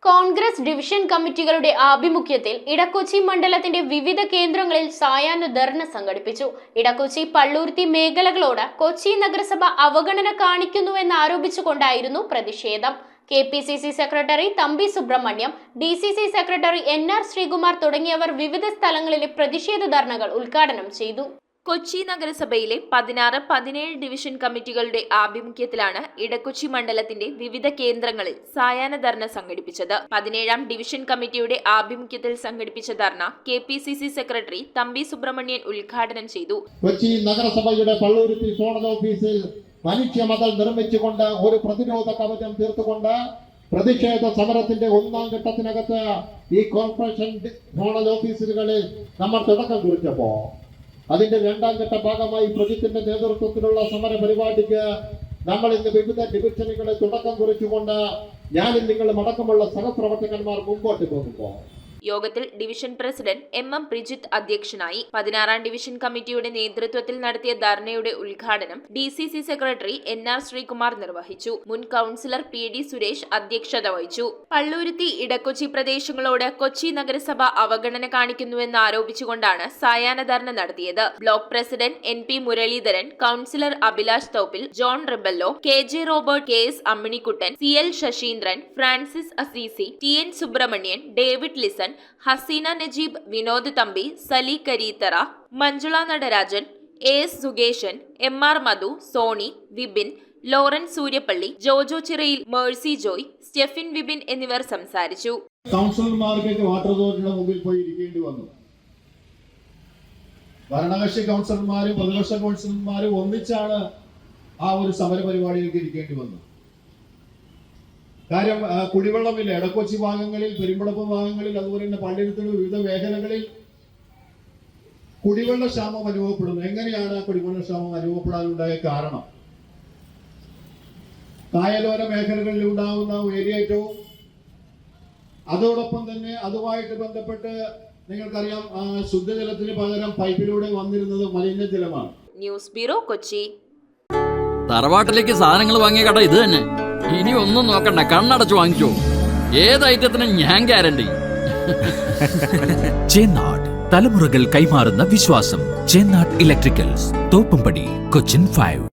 Congress division കമ്മിറ്റികളുടെ ആഭിമുഖ്യത്തിൽ ഇടക്കൊച്ചി മണ്ഡലത്തിന്റെ വിവിധ കേന്ദ്രങ്ങളിൽ സായാഹ്ന ധർണ സംഘടിപ്പിച്ചു. ഇടക്കൊച്ചി പള്ളൂരുത്തി മേഖലകളോട് കൊച്ചി നഗരസഭ അവഗണന കാണിക്കുന്നുവെന്നാരോപിച്ചുകൊണ്ടായിരുന്നു പ്രതിഷേധം. KPCC secretary Thampi Subramaniam, DCC secretary NR Sreekumar തുടങ്ങിയവർ വിവിധ സ്ഥലങ്ങളിലെ പ്രതിഷേധ ധർണകൾ ഉദ്ഘാടനം ചെയ്തു. കൊച്ചി നഗരസഭയിലെ 16, 17 ഡിവിഷൻ കമ്മിറ്റികളുടെ ആഭിമുഖ്യത്തിലാണ് ഇടക്കൊച്ചി മണ്ഡലത്തിന്റെ വിവിധ കേന്ദ്രങ്ങളിൽ സായാഹ്ന ധർണ സംഘടിപ്പിച്ചത്. 17ാം ഡിവിഷൻ കമ്മിറ്റിയുടെ ആഭിമുഖ്യത്തിൽ സംഘടിപ്പിച്ച ധർണ KPCC സെക്രട്ടറി തമ്പി സുബ്രഹ്മണ്യൻ ഉദ്ഘാടനം ചെയ്തു. കൊച്ചി നഗരസഭയുടെ പള്ളൂരുത്തി സോണൽ ഓഫീസിൽ മനുഷ്യ മതിൽ നിർമ്മിച്ചുകൊണ്ട് ഒരു പ്രതിരോധ കവചം തീർത്തുകൊണ്ട് പ്രതിഷേധ സമരത്തിന്റെ 1ാം ഘട്ടത്തിനകത്ത് ഈ കോർപ്പറേഷൻ സോണൽ ഓഫീസുകളിൽ നമ്മൾ തുടക്കം കുറിച്ചപ്പോ അതിന്റെ 2ാം ഘട്ട ഭാഗമായി പ്രജിത്തിന്റെ നേതൃത്വത്തിലുള്ള സമര പരിപാടിക്ക് നമ്മൾ ഇന്ന് വിവിധ ഡിവിഷനുകളെ തുടക്കം കുറിച്ചുകൊണ്ട് ഞാനും നിങ്ങളും അടക്കമുള്ള സഹപ്രവർത്തകന്മാർ മുമ്പോട്ട് പോകുമ്പോൾ യോഗത്തിൽ ഡിവിഷൻ പ്രസിഡന്റ് MM പ്രിജിത്ത് അധ്യക്ഷനായി. 16ാം ഡിവിഷൻ കമ്മിറ്റിയുടെ നേതൃത്വത്തിൽ നടത്തിയ ധർണയുടെ ഉദ്ഘാടനം DCC സെക്രട്ടറി NR ശ്രീകുമാർ നിർവഹിച്ചു. മുൻ കൌൺസിലർ PD സുരേഷ് അധ്യക്ഷത വഹിച്ചു. പള്ളൂരുത്തി ഇടക്കൊച്ചി പ്രദേശങ്ങളോട് കൊച്ചി നഗരസഭ അവഗണന കാണിക്കുന്നുവെന്ന് ആരോപിച്ചുകൊണ്ടാണ് സായാഹ്ന ധർണ നടത്തിയത്. Block president NP Muraleedharan, councillor Abhilash Thoppil, John Rebello, KJ Robert, KS Amminikuttan, CL Saseendran, Francis Assisi, TN Subramanian, David Lison, Haseena Najeeb, Vinod Thampi, Sali Kareethara, Manjula Natarajan, AS Sukesan, MR Madhu, Soni, Vipin, Lawrence Sooryappally, Jojo Chirayil, Mercy Joy, Stefin Vipin എന്നിവർ സംസാരിച്ചു. കൗൺസിലർമാർക്കൊക്കെ വാട്ടർ അതോറിറ്റിയുടെ മുമ്പിൽ പോയി ഇരിക്കേണ്ടി വന്നു. ഭരണകക്ഷി കൗൺസിലർമാരും പ്രതിപക്ഷ കൗൺസിലർമാരും ഒന്നിച്ചാണ് ആ ഒരു സമര പരിപാടികൾക്ക് ഇരിക്കേണ്ടി വന്നത്. കാര്യം കുടിവെള്ളമില്ല. ഇടക്കൊച്ചി ഭാഗങ്ങളിൽ, പെരുമ്പടപ്പ് ഭാഗങ്ങളിൽ, അതുപോലെ തന്നെ പള്ളിയിടത്തുള്ള വിവിധ മേഖലകളിൽ കുടിവെള്ള ക്ഷാമം അനുഭവപ്പെടുന്നു. എങ്ങനെയാണ് കുടിവെള്ള ക്ഷാമം അനുഭവപ്പെടാനുണ്ടായ കാരണം? കായലോര മേഖലകളിൽ ഉണ്ടാകുന്ന വേലിയേറ്റവും അതോടൊപ്പം തന്നെ അതുമായിട്ട് ബന്ധപ്പെട്ട് നിങ്ങൾക്കറിയാം, ശുദ്ധജലത്തിന് പകരം പൈപ്പിലൂടെ വന്നിരുന്നത് മലിനജലമാണ്. News bureau, Kochi. തറവാട്ടിലേക്ക് സാധനങ്ങൾ വാങ്ങിയ കട ഇത് തന്നെ. ഇനി ഒന്നും നോക്കണ്ട, കണ്ണടച്ച് വാങ്ങിച്ചോ. ഏത് ഐറ്റത്തിനും ഞാൻ ഗ്യാരണ്ടി. ചേന്നാട്, തലമുറകൾ കൈമാറുന്ന വിശ്വാസം. ചേന്നാട് ഇലക്ട്രിക്കൽസ്, തോപ്പുംപടി, കൊച്ചിൻ 5.